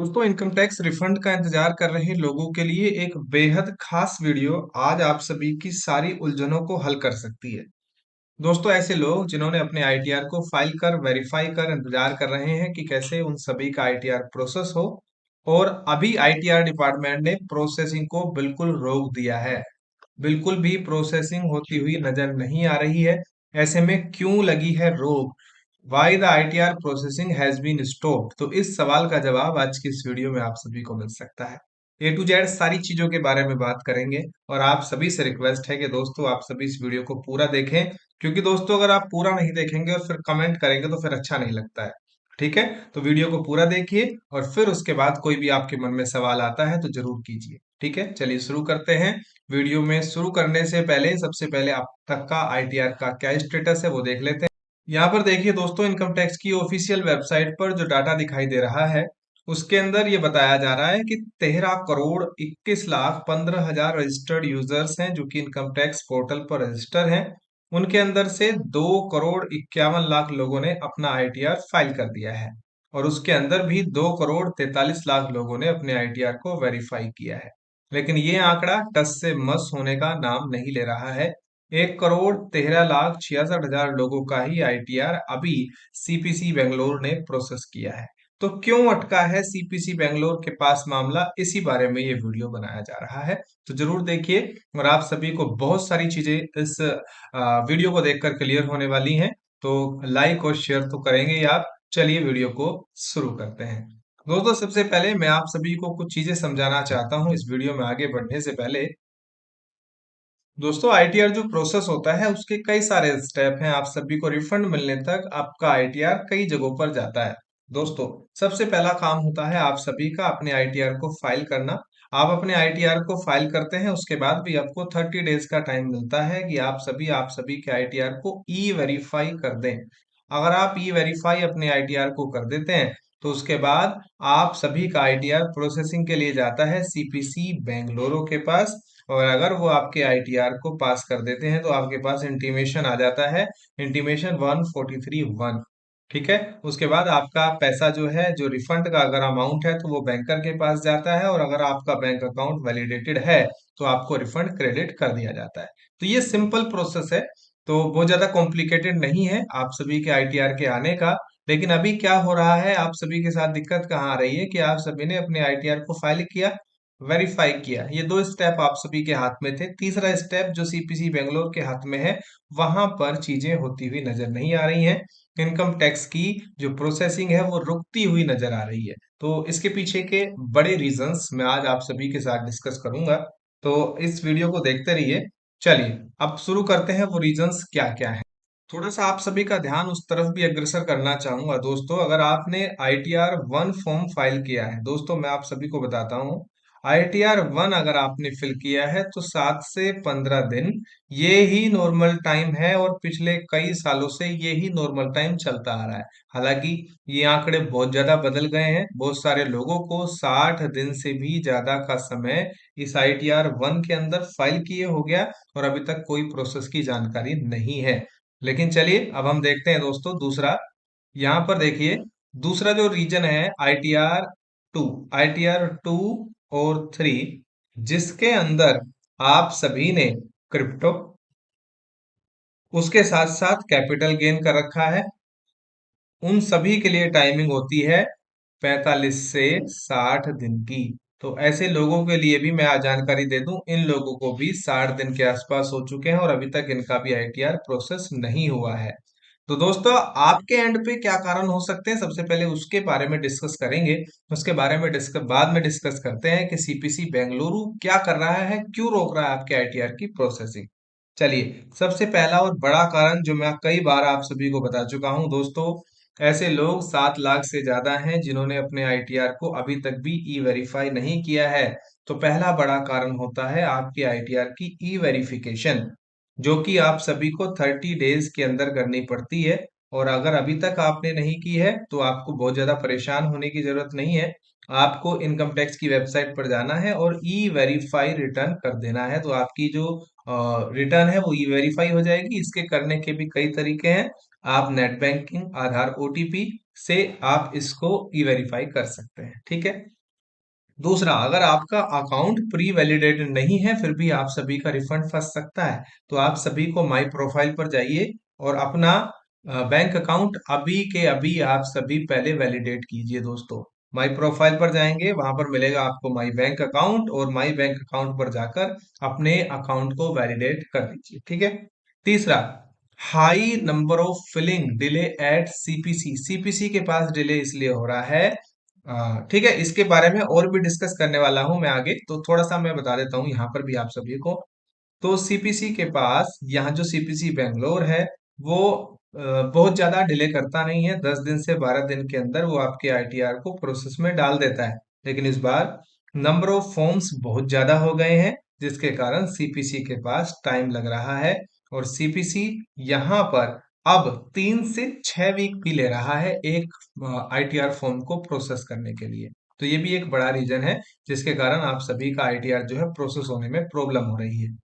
दोस्तों, income tax refund का इंतजार कर रहे लोगों के लिए एक बेहद खास वीडियो आज आप सभी की सारी उलझनों को हल कर सकती है। दोस्तों, ऐसे लोग जिन्होंने अपने आईटीआर को फाइल कर वेरीफाई कर इंतजार कर रहे हैं कि कैसे उन सभी का आईटीआर प्रोसेस हो, और अभी आईटीआर डिपार्टमेंट ने प्रोसेसिंग को बिल्कुल रोक दिया है। बिल्कुल भी प्रोसेसिंग होती हुई नजर नहीं आ रही है। ऐसे में क्यों लगी है रोक? Why the ITR processing has been stopped? तो इस सवाल का जवाब आज की इस वीडियो में आप सभी को मिल सकता है। ए टू जेड सारी चीजों के बारे में बात करेंगे, और आप सभी से रिक्वेस्ट है कि दोस्तों आप सभी इस वीडियो को पूरा देखें, क्योंकि दोस्तों अगर आप पूरा नहीं देखेंगे और फिर कमेंट करेंगे तो फिर अच्छा नहीं लगता है। ठीक है, तो वीडियो को पूरा देखिए और फिर उसके बाद कोई भी आपके मन में सवाल आता है तो जरूर कीजिए। ठीक है, चलिए शुरू करते हैं। वीडियो में शुरू करने से पहले सबसे पहले अब तक का आईटीआर का क्या स्टेटस है वो देख लेते हैं। यहाँ पर देखिए दोस्तों, इनकम टैक्स की ऑफिशियल वेबसाइट पर जो डाटा दिखाई दे रहा है उसके अंदर ये बताया जा रहा है कि 13 करोड़ 21 लाख 15 हजार रजिस्टर्ड यूजर्स हैं जो कि इनकम टैक्स पोर्टल पर रजिस्टर हैं। उनके अंदर से 2 करोड़ 51 लाख लोगों ने अपना आईटीआर फाइल कर दिया है, और उसके अंदर भी 2 करोड़ 43 लाख लोगों ने अपने आईटीआर को वेरीफाई किया है। लेकिन ये आंकड़ा टस से मस होने का नाम नहीं ले रहा है। 1 करोड़ 13 लाख 66 हजार लोगों का ही आईटीआर अभी सीपीसी बेंगलोर ने प्रोसेस किया है। तो क्यों अटका है सीपीसी बेंगलोर के पास मामला, इसी बारे में ये वीडियो बनाया जा रहा है। तो जरूर देखिए, और आप सभी को बहुत सारी चीजें इस वीडियो को देखकर क्लियर होने वाली हैं। तो लाइक और शेयर तो करेंगे ही आप। चलिए वीडियो को शुरू करते हैं। दोस्तों, सबसे पहले मैं आप सभी को कुछ चीजें समझाना चाहता हूं इस वीडियो में आगे बढ़ने से पहले। दोस्तों, आईटीआर जो प्रोसेस होता है उसके कई सारे स्टेप हैं। आप सभी को रिफंड मिलने तक आपका आईटीआर कई जगहों पर जाता है। दोस्तों, सबसे पहला काम होता है आप सभी का अपने आईटीआर को फाइल करना। आप अपने आईटीआर को फाइल करते हैं, उसके बाद भी आपको 30 डेज का टाइम मिलता है कि आप सभी के आईटीआर को ई वेरीफाई कर दें। अगर आप ई वेरीफाई अपने आईटीआर को कर देते हैं तो उसके बाद आप सभी का आईटीआर प्रोसेसिंग के लिए जाता है सीपीसी बेंगलुरु के पास। और अगर वो आपके आईटीआर को पास कर देते हैं तो आपके पास इंटीमेशन आ जाता है, इंटीमेशन 1431। ठीक है, उसके बाद आपका पैसा जो है, जो रिफंड का अगर अमाउंट है तो वो बैंकर के पास जाता है, और अगर आपका बैंक अकाउंट वैलिडेटेड है तो आपको रिफंड क्रेडिट कर दिया जाता है। तो ये सिंपल प्रोसेस है, तो बहुत ज्यादा कॉम्प्लिकेटेड नहीं है आप सभी के आईटीआर के आने का। लेकिन अभी क्या हो रहा है, आप सभी के साथ दिक्कत कहाँ आ रही है कि आप सभी ने अपने आईटीआर को फाइल किया, वेरीफाई किया, ये दो स्टेप आप सभी के हाथ में थे। तीसरा स्टेप जो सीपीसी बेंगलोर के हाथ में है, वहां पर चीजें होती हुई नजर नहीं आ रही हैं। इनकम टैक्स की जो प्रोसेसिंग है वो रुकती हुई नजर आ रही है। तो इसके पीछे के बड़े रीजंस मैं आज आप सभी के साथ डिस्कस करूंगा। तो इस वीडियो को देखते रहिए। चलिए अब शुरू करते हैं, वो रीजंस क्या क्या है। थोड़ा सा आप सभी का ध्यान उस तरफ भी अग्रसर करना चाहूंगा। दोस्तों, अगर आपने आईटीआर 1 फॉर्म फाइल किया है, दोस्तों मैं आप सभी को बताता हूँ, आईटीआर 1 अगर आपने फिल किया है तो 7 से 15 दिन ये ही नॉर्मल टाइम है, और पिछले कई सालों से ये ही नॉर्मल टाइम चलता आ रहा है। हालांकि ये आंकड़े बहुत ज्यादा बदल गए हैं। बहुत सारे लोगों को 60 दिन से भी ज्यादा का समय इस आईटीआर 1 के अंदर फाइल किए हो गया, और अभी तक कोई प्रोसेस की जानकारी नहीं है। लेकिन चलिए अब हम देखते हैं दोस्तों दूसरा। यहाँ पर देखिए, दूसरा जो रीजन है टू आईटीआर 2 और 3, जिसके अंदर आप सभी ने क्रिप्टो, उसके साथ साथ कैपिटल गेन कर रखा है, उन सभी के लिए टाइमिंग होती है 45 से 60 दिन की। तो ऐसे लोगों के लिए भी मैं आज जानकारी दे दूं, इन लोगों को भी 60 दिन के आसपास हो चुके हैं और अभी तक इनका भी आईटीआर प्रोसेस नहीं हुआ है। तो दोस्तों, आपके एंड पे क्या कारण हो सकते हैं, सबसे पहले उसके बारे में डिस्कस करेंगे। उसके बारे में डिस्कस बाद में डिस्कस करते हैं कि सीपीसी बेंगलुरु क्या कर रहा है, क्यों रोक रहा है आपके आईटीआर की प्रोसेसिंग। चलिए, सबसे पहला और बड़ा कारण जो मैं कई बार आप सभी को बता चुका हूं दोस्तों, ऐसे लोग 7 लाख से ज्यादा हैं जिन्होंने अपने आईटीआर को अभी तक भी ई वेरीफाई नहीं किया है। तो पहला बड़ा कारण होता है आपके आईटीआर की ई वेरिफिकेशन, जो कि आप सभी को 30 डेज के अंदर करनी पड़ती है। और अगर अभी तक आपने नहीं की है तो आपको बहुत ज्यादा परेशान होने की जरूरत नहीं है। आपको इनकम टैक्स की वेबसाइट पर जाना है और ई वेरीफाई रिटर्न कर देना है। तो आपकी जो रिटर्न है वो ई वेरीफाई हो जाएगी। इसके करने के भी कई तरीके हैं। आप नेट बैंकिंग, आधार, ओटीपी से आप इसको ई वेरीफाई कर सकते हैं। ठीक है। दूसरा, अगर आपका अकाउंट प्री वैलिडेटेड नहीं है फिर भी आप सभी का रिफंड फंस सकता है, तो आप सभी को माई प्रोफाइल पर जाइए और अपना बैंक अकाउंट अभी के अभी आप सभी पहले वैलिडेट कीजिए। दोस्तों, माई प्रोफाइल पर जाएंगे, वहां पर मिलेगा आपको माई बैंक अकाउंट, और माई बैंक अकाउंट पर जाकर अपने अकाउंट को वैलिडेट कर दीजिए। ठीक है। तीसरा, high number of filing delay at CPC. CPC के पास डिले इसलिए हो रहा है, ठीक है, इसके बारे में और भी डिस्कस करने वाला हूं मैं आगे, तो थोड़ा सा मैं बता देता हूं यहाँ पर भी आप सभी को। तो सीपीसी के पास, यहाँ जो सीपीसी बेंगलोर है वो बहुत ज्यादा डिले करता नहीं है। 10 दिन से 12 दिन के अंदर वो आपके आईटीआर को प्रोसेस में डाल देता है। लेकिन इस बार नंबर ऑफ फॉर्म्स बहुत ज्यादा हो गए हैं, जिसके कारण सीपीसी के पास टाइम लग रहा है। और सीपीसी यहाँ पर अब 3 से 6 वीक भी ले रहा है एक आईटीआर फॉर्म को प्रोसेस करने के लिए। तो ये भी एक बड़ा रीजन है जिसके कारण आप सभी का आईटीआर जो है प्रोसेस होने में प्रॉब्लम हो रही है।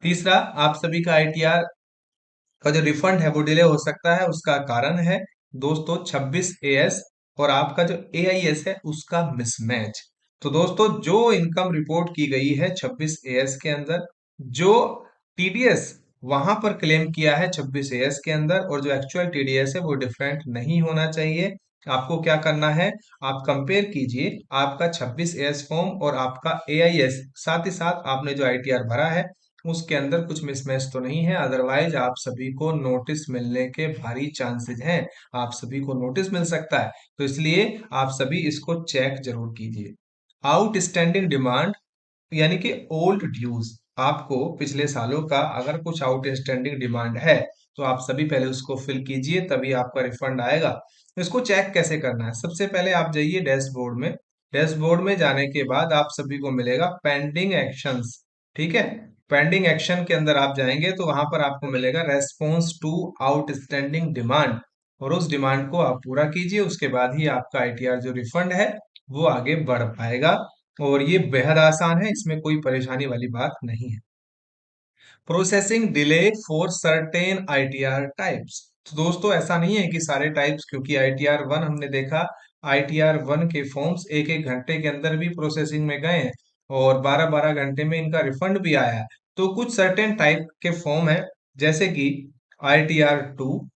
तीसरा, आप सभी का आईटीआर का जो रिफंड है वो डिले हो सकता है। उसका कारण है दोस्तों 26 एएस और आपका जो एआईएस है उसका मिसमैच। तो दोस्तों, जो इनकम रिपोर्ट की गई है 26 एएस के अंदर, जो टीडीएस वहां पर क्लेम किया है 26 एएस के अंदर, और जो एक्चुअल टीडीएस है वो डिफरेंट नहीं होना चाहिए। आपको क्या करना है, आप कंपेयर कीजिए आपका 26 एएस फॉर्म और आपका एआईएस, साथ ही साथ आपने जो आईटीआर भरा है उसके अंदर कुछ मिसमैच तो नहीं है। अदरवाइज आप सभी को नोटिस मिलने के भारी चांसेस हैं, आप सभी को नोटिस मिल सकता है। तो इसलिए आप सभी इसको चेक जरूर कीजिए। आउटस्टैंडिंग डिमांड यानी कि ओल्ड ड्यूज, आपको पिछले सालों का अगर कुछ आउटस्टैंडिंग डिमांड है तो आप सभी पहले उसको फिल कीजिए, तभी आपका रिफंड आएगा। तो इसको चेक कैसे करना है, सबसे पहले आप जाइए डैशबोर्ड में। डैशबोर्ड में जाने के बाद आप सभी को मिलेगा पेंडिंग एक्शंस। ठीक है। पेंडिंग एक्शन के अंदर आप जाएंगे तो वहां पर आपको मिलेगा रेस्पॉन्स टू आउटस्टैंडिंग डिमांड, और उस डिमांड को आप पूरा कीजिए। उसके बाद ही आपका आईटीआर जो रिफंड है वो आगे बढ़ पाएगा। और ये बेहद आसान है, इसमें कोई परेशानी वाली बात नहीं है। Processing delay for certain ITR types. तो दोस्तों, ऐसा नहीं है कि सारे टाइप्स, क्योंकि आईटीआर वन हमने देखा, आईटीआर वन के फॉर्म्स एक एक घंटे के अंदर भी प्रोसेसिंग में गए हैं और 12-12 घंटे में इनका रिफंड भी आया है। तो कुछ सर्टेन टाइप के फॉर्म है, जैसे कि आईटीआर टू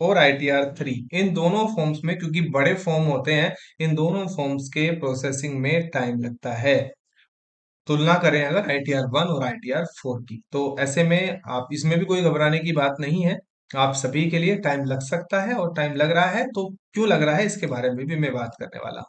और आईटीआर थ्री, इन दोनों फॉर्म्स में, क्योंकि बड़े फॉर्म होते हैं, इन दोनों फॉर्म्स के प्रोसेसिंग में टाइम लगता है। तुलना करें अगर आईटीआर वन और आईटीआर फोर की, तो ऐसे में आप, इसमें भी कोई घबराने की बात नहीं है। आप सभी के लिए टाइम लग सकता है, और टाइम लग रहा है तो क्यों लग रहा है इसके बारे में भी मैं बात करने वाला हूँ।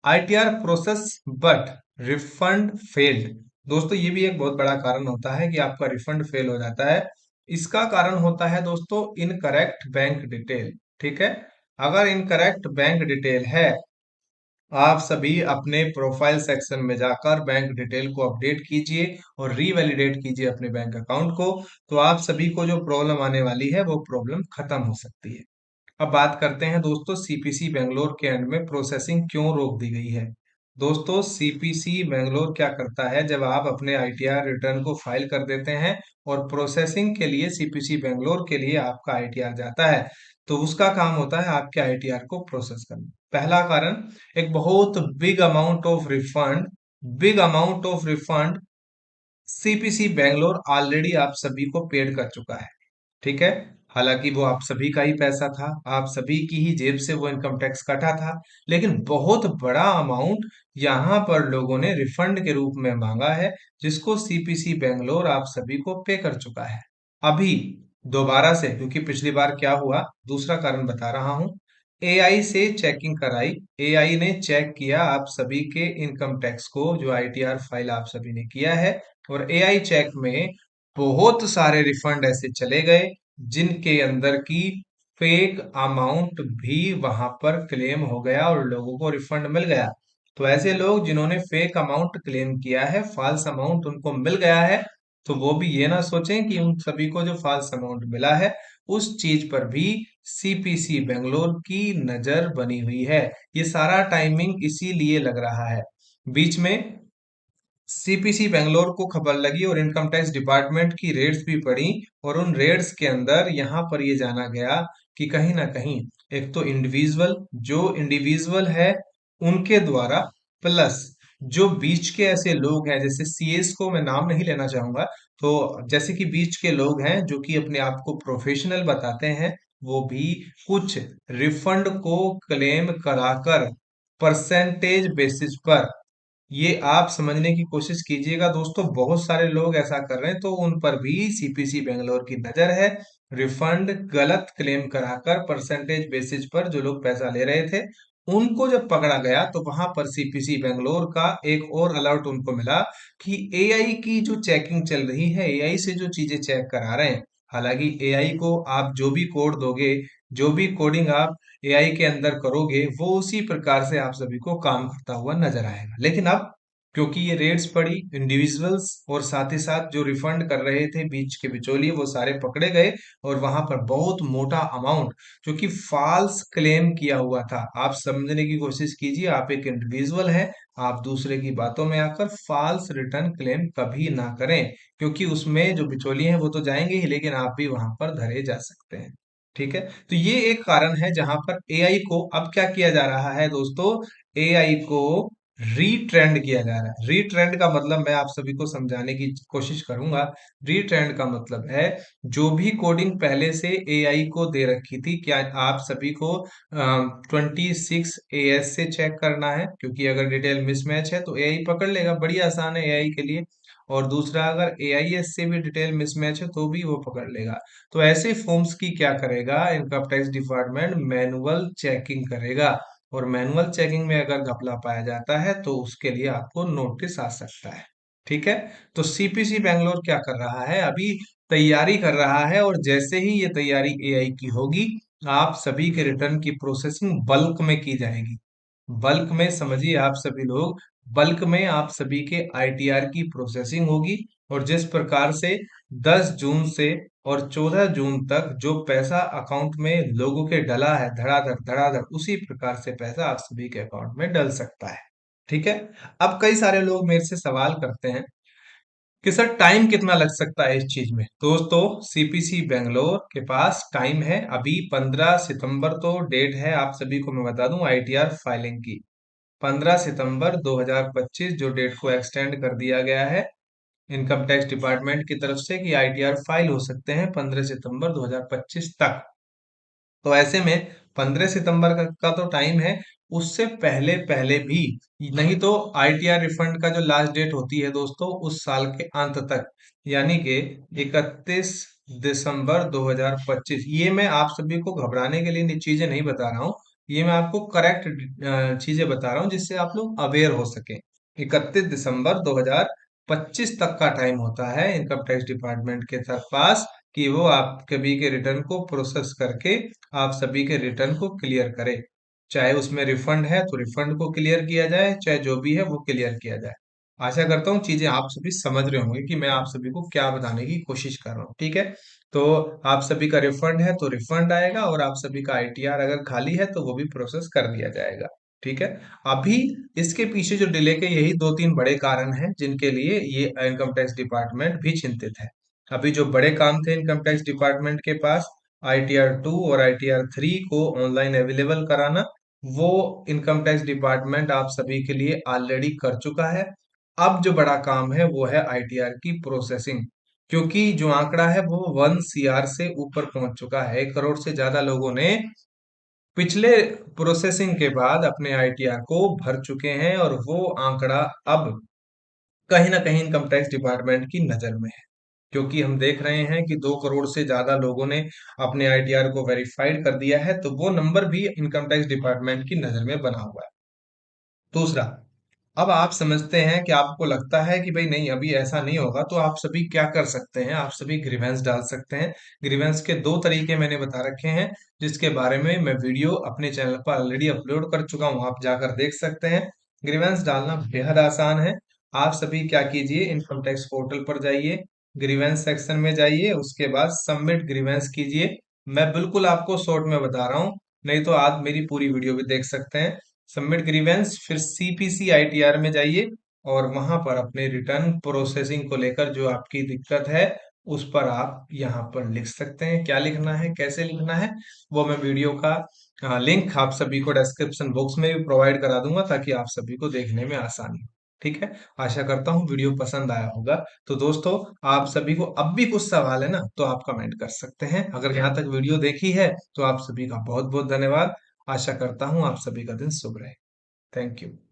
ITR process but refund failed. दोस्तों, ये भी एक बहुत बड़ा कारण होता है कि आपका रिफंड फेल हो जाता है। इसका कारण होता है दोस्तों इनकरेक्ट बैंक डिटेल। ठीक है। अगर इनकरेक्ट बैंक डिटेल है, आप सभी अपने प्रोफाइल सेक्शन में जाकर बैंक डिटेल को अपडेट कीजिए और रीवैलिडेट कीजिए अपने बैंक अकाउंट को। तो आप सभी को जो प्रॉब्लम आने वाली है वो प्रॉब्लम खत्म हो सकती है। अब बात करते हैं दोस्तों, सीपीसी बेंगलोर के एंड में प्रोसेसिंग क्यों रोक दी गई है। दोस्तों, सीपीसी बेंगलोर क्या करता है, जब आप अपने आईटीआर रिटर्न को फाइल कर देते हैं और प्रोसेसिंग के लिए सीपीसी बेंगलोर के लिए आपका आईटीआर जाता है, तो उसका काम होता है आपके आईटीआर को प्रोसेस करना। पहला कारण, एक बहुत big amount of refund CPC Bangalore already आप सभी को पेड कर चुका है। ठीक है। हालांकि वो आप सभी का ही पैसा था, आप सभी की ही जेब से वो इनकम टैक्स कटा था, लेकिन बहुत बड़ा अमाउंट यहाँ पर लोगों ने रिफंड के रूप में मांगा है, जिसको सीपीसी बेंगलोर आप सभी को पे कर चुका है। अभी दोबारा से, क्योंकि पिछली बार क्या हुआ, दूसरा कारण बता रहा हूं, एआई से चेकिंग कराई। एआई ने चेक किया आप सभी के इनकम टैक्स को, जो आईटीआर फाइल आप सभी ने किया है, और एआई चेक में बहुत सारे रिफंड ऐसे चले गए जिनके अंदर की फेक अमाउंट भी वहां पर क्लेम हो गया और लोगों को रिफंड मिल गया। तो ऐसे लोग जिन्होंने फेक अमाउंट क्लेम किया है, फॉल्स अमाउंट उनको मिल गया है, तो वो भी ये ना सोचें कि उन सभी को जो फॉल्स अमाउंट मिला है उस चीज पर भी सीपीसी बेंगलोर की नजर बनी हुई है। ये सारा टाइमिंग इसीलिए लग रहा है। बीच में सीपीसी बेंगलोर को खबर लगी और इनकम टैक्स डिपार्टमेंट की रेड्स भी पड़ी, और उन रेड्स के अंदर यहाँ पर ये जाना गया कि कहीं ना कहीं एक तो इंडिविजुअल है उनके द्वारा, प्लस जो बीच के ऐसे लोग हैं, जैसे सीएस को मैं नाम नहीं लेना चाहूंगा, तो जैसे कि बीच के लोग हैं जो कि अपने आप को प्रोफेशनल बताते हैं, वो भी कुछ रिफंड को क्लेम कराकर परसेंटेज बेसिस पर, ये आप समझने की कोशिश कीजिएगा दोस्तों, बहुत सारे लोग ऐसा कर रहे हैं, तो उन पर भी सीपीसी बेंगलोर की नजर है। रिफंड गलत क्लेम कराकर परसेंटेज बेसिस पर जो लोग पैसा ले रहे थे, उनको जब पकड़ा गया तो वहां पर सीपीसी बेंगलोर का एक और अलर्ट उनको मिला कि एआई की जो चेकिंग चल रही है, एआई से जो चीजें चेक करा रहे हैं। हालांकि एआई को आप जो भी कोड दोगे, जो भी कोडिंग आप एआई के अंदर करोगे, वो उसी प्रकार से आप सभी को काम करता हुआ नजर आएगा। लेकिन अब क्योंकि ये रेड्स पड़ी, इंडिविजुअल्स और साथ ही साथ जो रिफंड कर रहे थे बीच के बिचौलिए, वो सारे पकड़े गए, और वहां पर बहुत मोटा अमाउंट जो कि फॉल्स क्लेम किया हुआ था। आप समझने की कोशिश कीजिए, आप एक इंडिविजुअल हैं, आप दूसरे की बातों में आकर फॉल्स रिटर्न क्लेम कभी ना करें, क्योंकि उसमें जो बिचौलिए हैं वो तो जाएंगे ही, लेकिन आप भी वहां पर धरे जा सकते हैं। ठीक है, तो ये एक कारण है जहां पर एआई को अब क्या किया जा रहा है दोस्तों, एआई को रीट्रेंड किया जा रहा है। रीट्रेंड का मतलब मैं आप सभी को समझाने की कोशिश करूंगा। रीट्रेंड का मतलब है, जो भी कोडिंग पहले से एआई को दे रखी थी, क्या आप सभी को 26 AS से चेक करना है, क्योंकि अगर डिटेल मिसमैच है तो एआई पकड़ लेगा, बड़ी आसान है एआई के लिए। और दूसरा, अगर एआईएस से भी डिटेल मिसमैच है तो भी वो पकड़ लेगा। तो ऐसे फॉर्म्स की क्या करेगा income tax department, manual checking करेगा, और मैनुअल चेकिंग में अगर घपला पाया जाता है तो उसके लिए आपको नोटिस आ सकता है। ठीक है, तो सीपीसी बेंगलोर क्या कर रहा है, अभी तैयारी कर रहा है, और जैसे ही ये तैयारी एआई की होगी, आप सभी के रिटर्न की प्रोसेसिंग बल्क में की जाएगी। बल्क में समझिए आप सभी लोग, बल्क में आप सभी के आईटीआर की प्रोसेसिंग होगी, और जिस प्रकार से 10 जून से और 14 जून तक जो पैसा अकाउंट में लोगों के डला है धड़ाधड़ धड़ाधड़, उसी प्रकार से पैसा आप सभी के अकाउंट में डल सकता है। ठीक है, अब कई सारे लोग मेरे से सवाल करते हैं कि सर टाइम कितना लग सकता है इस चीज में। दोस्तों, सीपीसी बेंगलोर के पास टाइम है, अभी 15 सितंबर तो डेट है, आप सभी को मैं बता दूं आईटीआर फाइलिंग की। 15 सितंबर 2025 जो डेट को एक्सटेंड कर दिया गया है इनकम टैक्स डिपार्टमेंट की तरफ से, कि आईटीआर फाइल हो सकते हैं 15 सितंबर 2025 तक। तो ऐसे में 15 सितंबर का तो टाइम है, उससे पहले पहले भी, नहीं तो आईटीआर रिफंड का जो लास्ट डेट होती है दोस्तों उस साल के अंत तक, यानी कि 31 दिसंबर 2025। ये मैं आप सभी को घबराने के लिए चीजें नहीं बता रहा हूँ, ये मैं आपको करेक्ट चीजें बता रहा हूँ जिससे आप लोग अवेयर हो सके। 31 दिसंबर 2025 तक का टाइम होता है इनकम टैक्स डिपार्टमेंट के पास, कि वो आप सभी के रिटर्न को प्रोसेस करके आप सभी के रिटर्न को क्लियर करे। चाहे उसमें रिफंड है तो रिफंड को क्लियर किया जाए, चाहे जो भी है वो क्लियर किया जाए। आशा करता हूँ चीजें आप सभी समझ रहे होंगे कि मैं आप सभी को क्या बताने की कोशिश कर रहा हूँ। ठीक है, तो आप सभी का रिफंड है तो रिफंड आएगा, और आप सभी का आईटीआर अगर खाली है तो वो भी प्रोसेस कर दिया जाएगा। ठीक है, अभी इसके पीछे जो डिले के यही दो तीन बड़े कारण हैं जिनके लिए ये इनकम टैक्स डिपार्टमेंट भी चिंतित है। अभी जो बड़े काम थे इनकम टैक्स डिपार्टमेंट के पास, आईटीआर 2 और आईटीआर 3 को ऑनलाइन अवेलेबल कराना, वो इनकम टैक्स डिपार्टमेंट आप सभी के लिए ऑलरेडी कर चुका है। अब जो बड़ा काम है वो है आईटीआर की प्रोसेसिंग, क्योंकि जो आंकड़ा है वो 1 CR से ऊपर पहुंच चुका है। 1 करोड़ से ज्यादा लोगों ने पिछले प्रोसेसिंग के बाद अपने आईटीआर को भर चुके हैं, और वो आंकड़ा अब कहीं ना कहीं इनकम टैक्स डिपार्टमेंट की नजर में है, क्योंकि हम देख रहे हैं कि 2 करोड़ से ज्यादा लोगों ने अपने आईटीआर को वेरीफाइड कर दिया है, तो वो नंबर भी इनकम टैक्स डिपार्टमेंट की नजर में बना हुआ है। दूसरा, अब आप समझते हैं कि आपको लगता है कि भाई नहीं अभी ऐसा नहीं होगा, तो आप सभी क्या कर सकते हैं, आप सभी ग्रीवेंस डाल सकते हैं। ग्रीवेंस के दो तरीके मैंने बता रखे हैं, जिसके बारे में मैं वीडियो अपने चैनल पर ऑलरेडी अपलोड कर चुका हूं, आप जाकर देख सकते हैं। ग्रीवेंस डालना बेहद आसान है। आप सभी क्या कीजिए, इनकम टैक्स पोर्टल पर जाइए, ग्रीवेंस सेक्शन में जाइए, उसके बाद सबमिट ग्रीवेंस कीजिए। मैं बिल्कुल आपको शॉर्ट में बता रहा हूँ, नहीं तो आप मेरी पूरी वीडियो भी देख सकते हैं। सबमिट ग्रीवेंस, फिर सीपीसी आईटीआर में जाइए और वहां पर अपने रिटर्न प्रोसेसिंग को लेकर जो आपकी दिक्कत है उस पर आप यहाँ पर लिख सकते हैं। क्या लिखना है, कैसे लिखना है, वो मैं वीडियो का लिंक आप सभी को डिस्क्रिप्शन बॉक्स में भी प्रोवाइड करा दूंगा ताकि आप सभी को देखने में आसानी हो। ठीक है, आशा करता हूँ वीडियो पसंद आया होगा। तो दोस्तों, आप सभी को अब भी कुछ सवाल है ना, तो आप कमेंट कर सकते हैं। अगर यहाँ तक वीडियो देखी है तो आप सभी का बहुत बहुत धन्यवाद। आशा करता हूँ आप सभी का दिन शुभ रहे। Thank you.